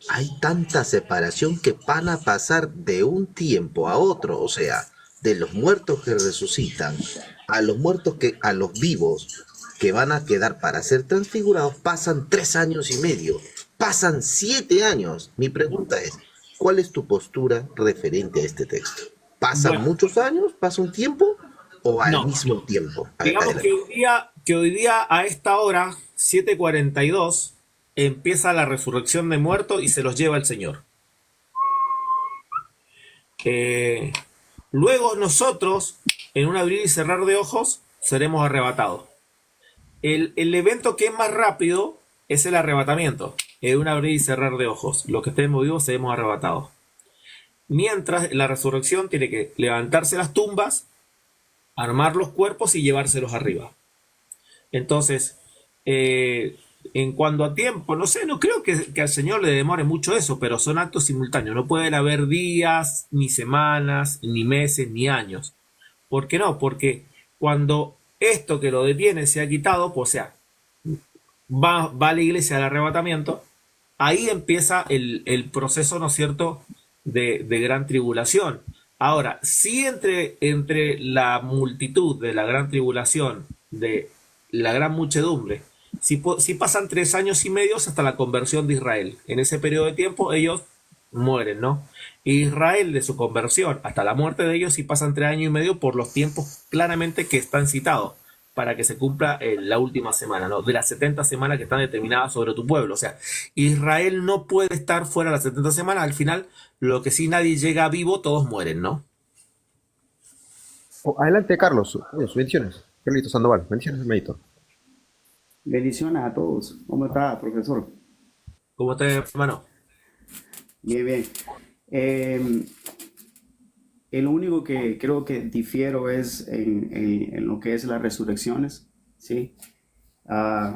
hay tanta separación que van a pasar de un tiempo a otro, o sea, de los muertos que resucitan a los muertos a los vivos que van a quedar para ser transfigurados, pasan 3 años y medio, pasan 7 años. Mi pregunta es, ¿cuál es tu postura referente a este texto? ¿Pasan Bueno, muchos años? ¿Pasa un tiempo? ¿O al no. mismo tiempo? Digamos Adelante. que hoy día a esta hora, 7:42 empieza la resurrección de muertos y se los lleva el Señor. Luego nosotros, en un abrir y cerrar de ojos, seremos arrebatados. El evento que es más rápido es el arrebatamiento. En un abrir y cerrar de ojos. Los que estemos vivos seremos arrebatados. Mientras la resurrección tiene que levantarse las tumbas, armar los cuerpos y llevárselos arriba. Entonces, en cuanto a tiempo, no sé, no creo que al Señor le demore mucho eso, pero son actos simultáneos. No pueden haber días, ni semanas, ni meses, ni años. ¿Por qué no? Porque cuando esto que lo detiene se ha quitado, pues, o sea, va a la iglesia al arrebatamiento, ahí empieza el proceso, ¿no es cierto?, de gran tribulación. Ahora, si entre la multitud de la gran tribulación, de la gran muchedumbre, si pasan 3 años y medio hasta la conversión de Israel, en ese periodo de tiempo ellos mueren, ¿no? Israel, de su conversión hasta la muerte de ellos, si pasan 3 años y medio por los tiempos claramente que están citados, para que se cumpla la última semana, ¿no? De las 70 semanas que están determinadas sobre tu pueblo. O sea, Israel no puede estar fuera de las 70 semanas. Al final, lo que si nadie llega vivo, todos mueren, ¿no? Adelante, Carlos. Bendiciones. Carlito Sandoval. Bendiciones, hermanito. Bendiciones a todos. ¿Cómo está, profesor? ¿Cómo te, hermano? Bien, bien. El único que creo que difiero es en lo que es las resurrecciones, ¿sí?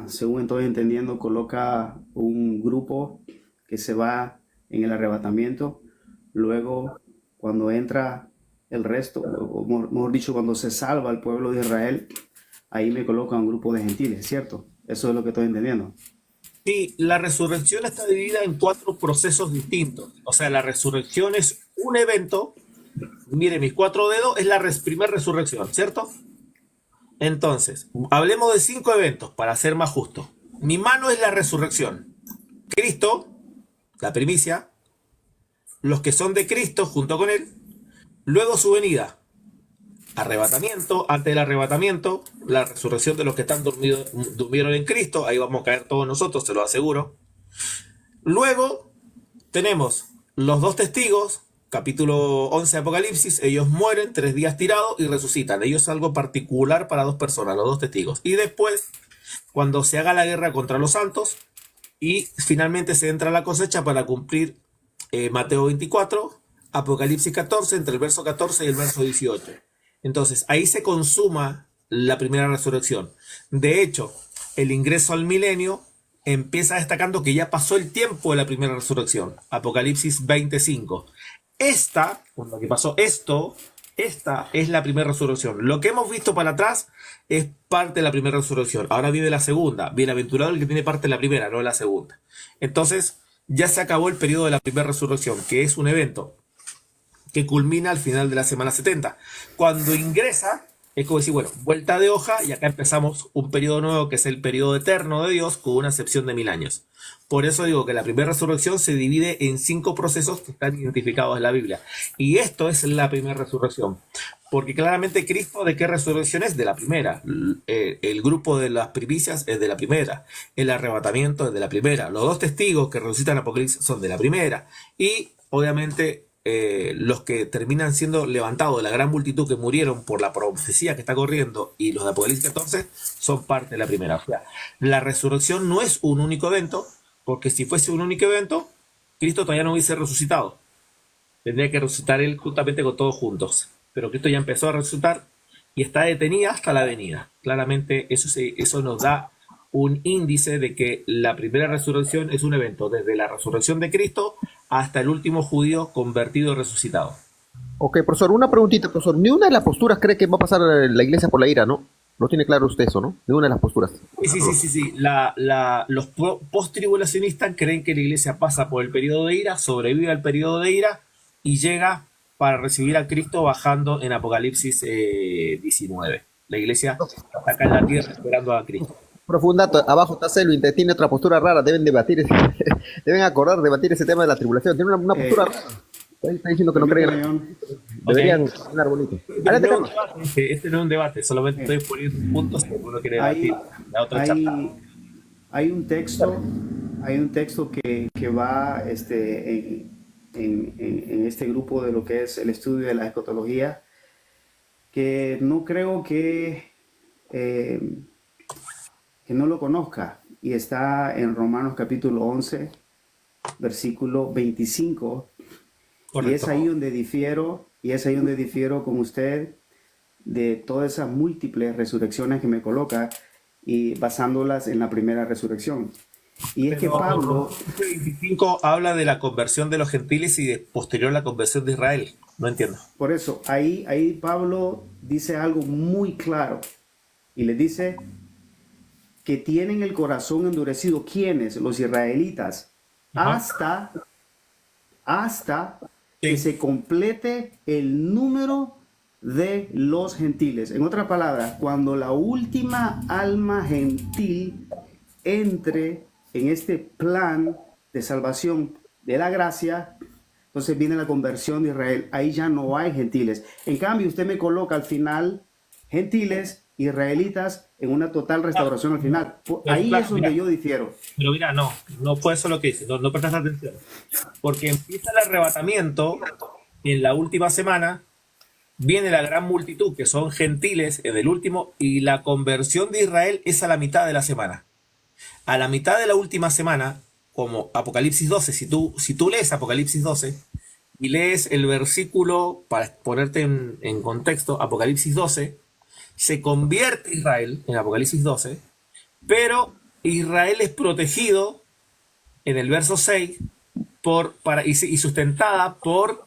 Según estoy entendiendo, coloca un grupo que se va en el arrebatamiento. Luego, cuando entra el resto, o mejor dicho, cuando se salva el pueblo de Israel, ahí me coloca un grupo de gentiles, ¿cierto? Eso es lo que estoy entendiendo. Sí, la resurrección está dividida en 4 procesos distintos. O sea, la resurrección es un evento. Mire, mis 4 dedos es la primera resurrección, ¿cierto? Entonces, hablemos de 5 eventos para ser más justo. Mi mano es la resurrección. Cristo, la primicia, los que son de Cristo junto con él, luego su venida, arrebatamiento, antes del arrebatamiento, la resurrección de los que están durmieron en Cristo, ahí vamos a caer todos nosotros, se lo aseguro. Luego tenemos los 2 testigos, capítulo 11 de Apocalipsis, ellos mueren 3 días tirados y resucitan. Ellos es algo particular para 2 personas, los 2 testigos. Y después, cuando se haga la guerra contra los santos, y finalmente se entra a la cosecha para cumplir Mateo 24, Apocalipsis 14, entre el verso 14 y el verso 18. Entonces, ahí se consuma la primera resurrección. De hecho, el ingreso al milenio empieza destacando que ya pasó el tiempo de la primera resurrección. Apocalipsis 25. Cuando que pasó esta es la primera resurrección. Lo que hemos visto para atrás es parte de la primera resurrección. Ahora viene la segunda. Bienaventurado el que tiene parte de la primera, no de la segunda. Entonces, ya se acabó el periodo de la primera resurrección, que es un evento que culmina al final de la semana 70. Cuando ingresa, es como decir, bueno, vuelta de hoja, y acá empezamos un periodo nuevo que es el periodo eterno de Dios, con una excepción de 1000 años. Por eso digo que la primera resurrección se divide en 5 procesos que están identificados en la Biblia. Y esto es la primera resurrección. Porque claramente Cristo, ¿de qué resurrección es? De la primera. El grupo de las primicias es de la primera. El arrebatamiento es de la primera. Los 2 testigos que resucitan en Apocalipsis son de la primera. Y obviamente los que terminan siendo levantados de la gran multitud que murieron por la profecía que está corriendo y los de Apocalipsis 14 son parte de la primera. O sea, la resurrección no es un único evento, porque si fuese un único evento, Cristo todavía no hubiese resucitado. Tendría que resucitar él juntamente con todos juntos. Pero Cristo ya empezó a resucitar y está detenida hasta la venida. Claramente eso nos da un índice de que la primera resurrección es un evento desde la resurrección de Cristo hasta el último judío convertido y resucitado. Ok, profesor, una preguntita, profesor. Ni una de las posturas cree que va a pasar la iglesia por la ira, ¿no? No tiene claro usted eso, ¿no? Ni una de las posturas. Sí. Los post-tribulacionistas creen que la iglesia pasa por el periodo de ira, sobrevive al periodo de ira y llega para recibir a Cristo bajando en Apocalipsis 19. La iglesia está acá en la tierra esperando a Cristo. Profundato, abajo está Selvin, tiene otra postura rara, deben debatir ese tema de la tribulación. Tiene una postura rara. Está diciendo que no creen. Deberían hablar bonito. Adelante, Carlos. Este no es un debate, solamente estoy poniendo puntos que uno quiere debatir. La otra charla. hay un texto que va en este grupo de lo que es el estudio de la escatología, que no creo que no lo conozca, y está en Romanos capítulo 11, versículo 25, y es Correcto. ahí donde difiero con usted de todas esas múltiples resurrecciones que me coloca y basándolas en la primera resurrección. Y es que Pero Pablo, Romanos 25 habla de la conversión de los gentiles y de posterior la conversión de Israel. No entiendo. por eso, ahí Pablo dice algo muy claro y le dice que tienen el corazón endurecido. ¿Quiénes? Los israelitas. Ajá. Hasta que Sí. se complete el número de los gentiles. En otras palabras, cuando la última alma gentil entre en este plan de salvación de la gracia, entonces viene la conversión de Israel. Ahí ya no hay gentiles. En cambio, usted me coloca al final gentiles, israelitas, en una total restauración al final. Ahí es donde Mira, yo difiero. pero mira, no fue eso lo que dice, no prestas atención. Porque empieza el arrebatamiento en la última semana, viene la gran multitud que son gentiles en el último, y la conversión de Israel es a la mitad de la semana. A la mitad de la última semana, como Apocalipsis 12, si tú lees Apocalipsis 12 y lees el versículo, para ponerte en contexto, Apocalipsis 12, se convierte Israel en Apocalipsis 12, pero Israel es protegido en el verso 6 y sustentada por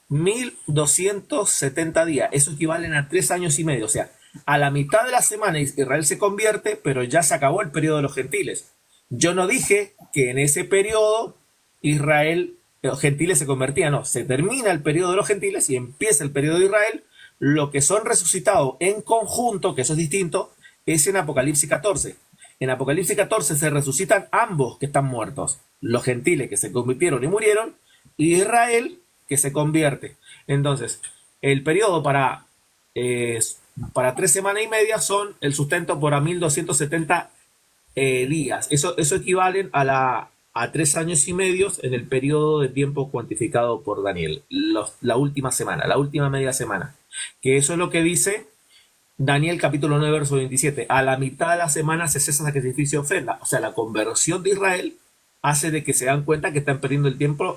1270 días. Eso equivalen a 3 años y medio. O sea, a la mitad de la semana Israel se convierte, pero ya se acabó el periodo de los gentiles. Yo no dije que en ese periodo los gentiles se convertían. No, se termina el periodo de los gentiles y empieza el periodo de Israel. Lo que son resucitados en conjunto, que eso es distinto, es en Apocalipsis 14. En Apocalipsis 14 se resucitan ambos que están muertos. Los gentiles que se convirtieron y murieron, y Israel que se convierte. Entonces, el periodo para 3 semanas y media son el sustento por 1270 días. Eso equivale a 3 años y medio en el periodo de tiempo cuantificado por Daniel. La última semana, la última media semana. Que eso es lo que dice Daniel capítulo 9, verso 27. A la mitad de la semana se cesa sacrificio y ofrenda. O sea, la conversión de Israel hace de que se dan cuenta que están perdiendo el tiempo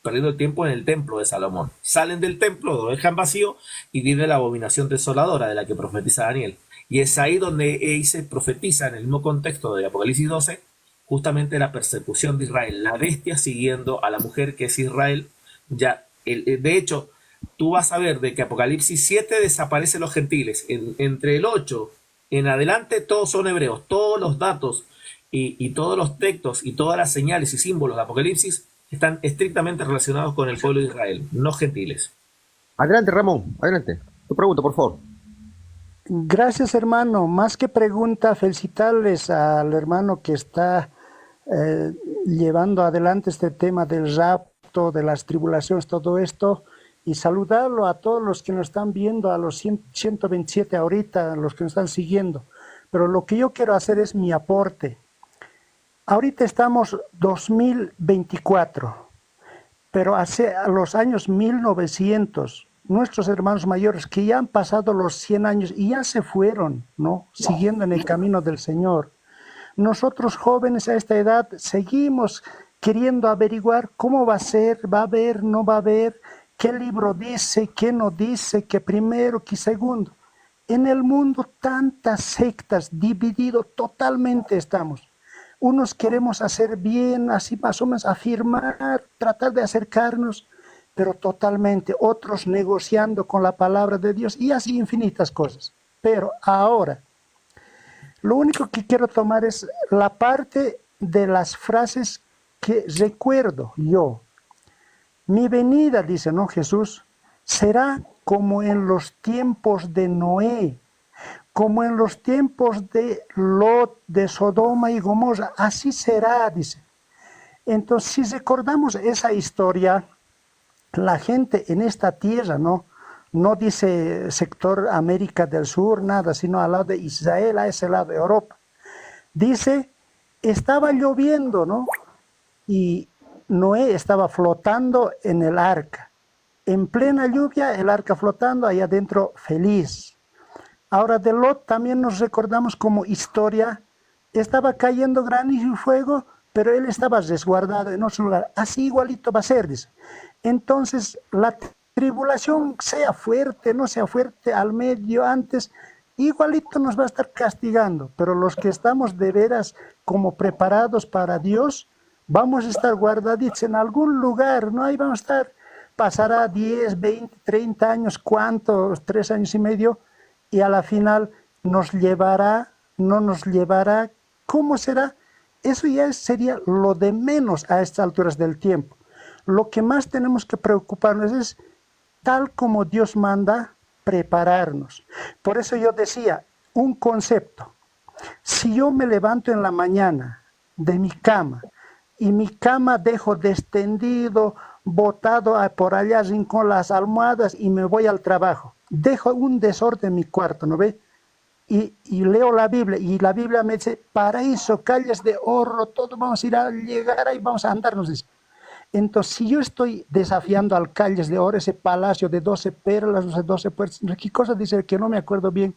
perdiendo el tiempo en el templo de Salomón. Salen del templo, lo dejan vacío y viene la abominación desoladora de la que profetiza Daniel. Y es ahí donde se profetiza, en el mismo contexto de Apocalipsis 12, justamente la persecución de Israel, la bestia siguiendo a la mujer que es Israel. De hecho, tú vas a ver de que Apocalipsis 7 desaparecen los gentiles. Entre el 8 en adelante todos son hebreos. Todos los datos y todos los textos y todas las señales y símbolos de Apocalipsis están estrictamente relacionados con el pueblo de Israel, no gentiles. Adelante, Ramón, adelante. Tu pregunta, por favor. Gracias, hermano. Más que pregunta, felicitarles al hermano que está llevando adelante este tema del rapto, de las tribulaciones, todo esto, y saludarlo a todos los que nos están viendo, a los 127 ahorita, los que nos están siguiendo. Pero lo que yo quiero hacer es mi aporte. Ahorita estamos 2024, pero hace a los años 1900, nuestros hermanos mayores que ya han pasado los 100 años y ya se fueron, ¿no? Siguiendo en el camino del Señor. Nosotros jóvenes a esta edad seguimos queriendo averiguar cómo va a ser, va a haber, no va a haber, qué libro dice, qué no dice, qué primero, qué segundo. En el mundo tantas sectas, divididos totalmente estamos. Unos queremos hacer bien, así más o menos afirmar, tratar de acercarnos, pero totalmente. Otros negociando con la palabra de Dios y así infinitas cosas. Pero ahora, lo único que quiero tomar es la parte de las frases que recuerdo yo. Mi venida, dice, ¿no, Jesús? Será como en los tiempos de Noé, como en los tiempos de Lot, de Sodoma y Gomorra, así será, dice. Entonces, si recordamos esa historia, la gente en esta tierra, no dice sector América del Sur, nada, sino al lado de Israel, a ese lado de Europa. Dice estaba lloviendo, ¿no? Y Noé estaba flotando en el arca. En plena lluvia, el arca flotando, ahí adentro feliz. Ahora de Lot también nos recordamos como historia. Estaba cayendo granizo y fuego, pero él estaba resguardado en otro lugar. Así igualito va a ser, dice. Entonces, la tribulación, sea fuerte, no sea fuerte, al medio, antes, igualito nos va a estar castigando. Pero los que estamos de veras como preparados para Dios, vamos a estar guardaditos en algún lugar, ¿no? Ahí vamos a estar. Pasará 10, 20, 30 años, ¿cuántos? 3 años y medio, y a la final nos llevará, no nos llevará, ¿cómo será? Eso ya sería lo de menos a estas alturas del tiempo. Lo que más tenemos que preocuparnos es, tal como Dios manda, prepararnos. Por eso yo decía, un concepto. Si yo me levanto en la mañana de mi cama y mi cama dejo descendido, botado por allá, rincón las almohadas y me voy al trabajo, dejo un desorden en mi cuarto, ¿no ve? Y leo la Biblia, y la Biblia me dice, paraíso, calles de oro, todo vamos a ir a llegar ahí, vamos a andarnos. Dice. Entonces, si yo estoy desafiando al calles de oro, ese palacio de 12 perlas, 12 puertas, ¿qué cosa dice que no me acuerdo bien?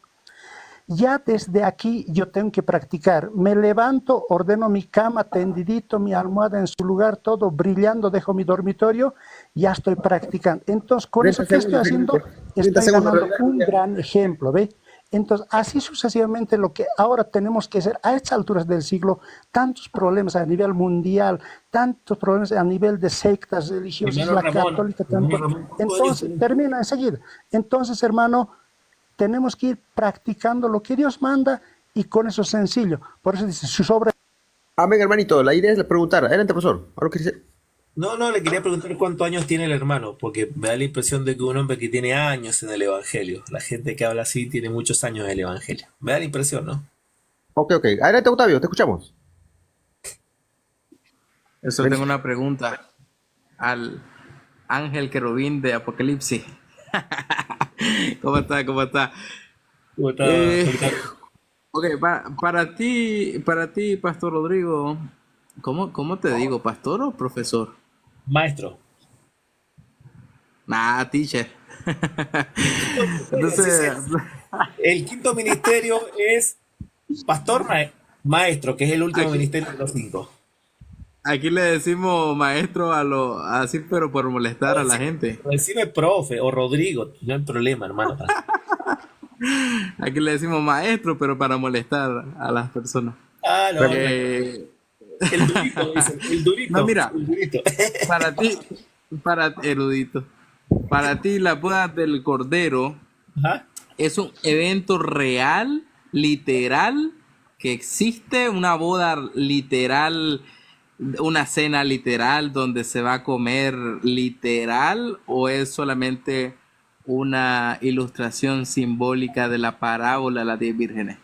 Ya desde aquí yo tengo que practicar. Me levanto, ordeno mi cama tendidito, mi almohada en su lugar, todo brillando, dejo mi dormitorio, ya estoy practicando. Entonces, con eso que estoy haciendo, estoy ganando un gran ejemplo, ¿ve? Entonces, así sucesivamente lo que ahora tenemos que hacer a estas alturas del siglo, tantos problemas a nivel mundial, tantos problemas a nivel de sectas religiosas, Primero la Ramón, católica primero también. Ramón. Entonces, termina enseguida. Entonces, hermano, tenemos que ir practicando lo que Dios manda y con eso es sencillo. Por eso dice, sus obras. Amén, hermanito. La idea es preguntar. Adelante, profesor. Ahora que dice. No, le quería preguntar cuántos años tiene el hermano, porque me da la impresión de que un hombre que tiene años en el Evangelio, la gente que habla así tiene muchos años en el Evangelio. Me da la impresión, ¿no? Ok, ok. Adelante, Octavio, te escuchamos. Eso tengo una pregunta al ángel querubín de Apocalipsis. ¿Cómo está? ¿Cómo está? ¿Cómo está, Eh, Ricardo? ok, para ti, Pastor Rodrigo, ¿cómo te digo? ¿Pastor o profesor? Maestro. Nah, teacher. Sí, sí. Entonces, El quinto ministerio es pastor maestro, que es el último aquí, ministerio de los 5. aquí le decimos maestro así, pero por molestar a la gente. Recibe profe o Rodrigo, no hay problema, hermano. Aquí le decimos maestro, pero para molestar a las personas. Ah, no, Eh, el durito, dicen, el durito, no, mira, el durito. para ti, erudito, para ti la boda del Cordero Ajá. es un evento real, literal, que existe, una boda literal, una cena literal donde se va a comer literal, o es solamente una ilustración simbólica de la parábola de las 10 vírgenes.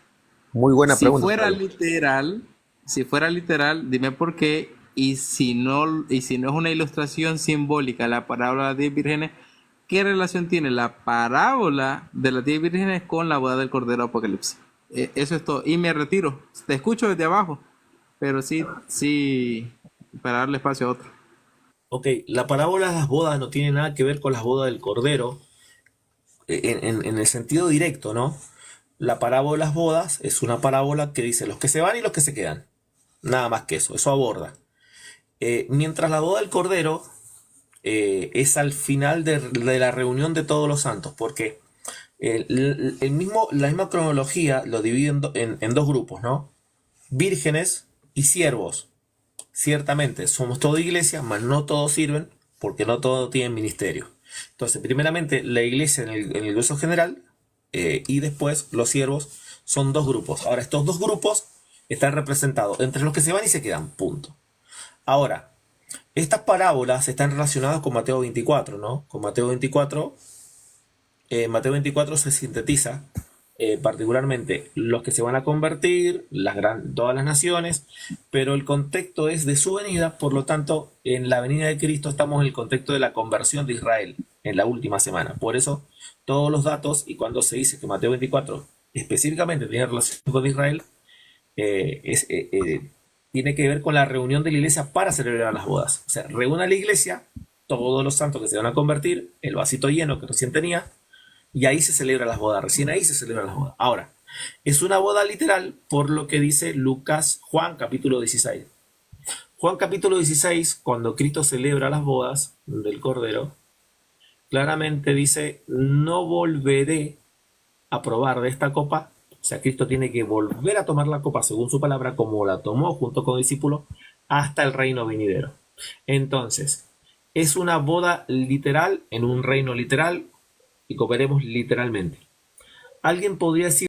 Muy buena Si pregunta, fuera Octavio. literal, si fuera literal, dime por qué, y si no es una ilustración simbólica de la parábola de las 10 vírgenes, ¿qué relación tiene la parábola de las 10 vírgenes con la boda del Cordero Apocalipsis? Eso es todo. Y me retiro. Te escucho desde abajo, pero sí, para darle espacio a otro. Ok, la parábola de las bodas no tiene nada que ver con las bodas del Cordero en el sentido directo, ¿no? La parábola de las bodas es una parábola que dice los que se van y los que se quedan. Nada más que eso aborda. Mientras la boda del Cordero es al final de la reunión de todos los santos, porque la misma cronología lo divide en dos grupos, ¿no? Vírgenes y siervos. Ciertamente, somos toda iglesia, mas no todos sirven, porque no todos tienen ministerio. Entonces, primeramente, la iglesia en el grueso general, y después los siervos son dos grupos. Ahora, estos dos grupos están representados entre los que se van y se quedan, punto. Ahora, estas parábolas están relacionadas con Mateo 24, ¿no? Con Mateo 24, Mateo 24 se sintetiza particularmente los que se van a convertir, todas las naciones, pero el contexto es de su venida, por lo tanto, en la venida de Cristo estamos en el contexto de la conversión de Israel en la última semana. Por eso, todos los datos, y cuando se dice que Mateo 24 específicamente tiene relación con Israel, tiene que ver con la reunión de la iglesia para celebrar las bodas. O sea, reúne a la iglesia, todos los santos que se van a convertir, el vasito lleno que recién tenía, y ahí se celebra las bodas, recién ahí se celebran las bodas. Ahora, es una boda literal por lo que dice Juan capítulo 16. Juan capítulo 16, cuando Cristo celebra las bodas del Cordero, claramente dice, no volveré a probar de esta copa. O sea, Cristo tiene que volver a tomar la copa según su palabra, como la tomó junto con discípulos, hasta el reino venidero. Entonces, es una boda literal en un reino literal y comeremos literalmente. Alguien podría decir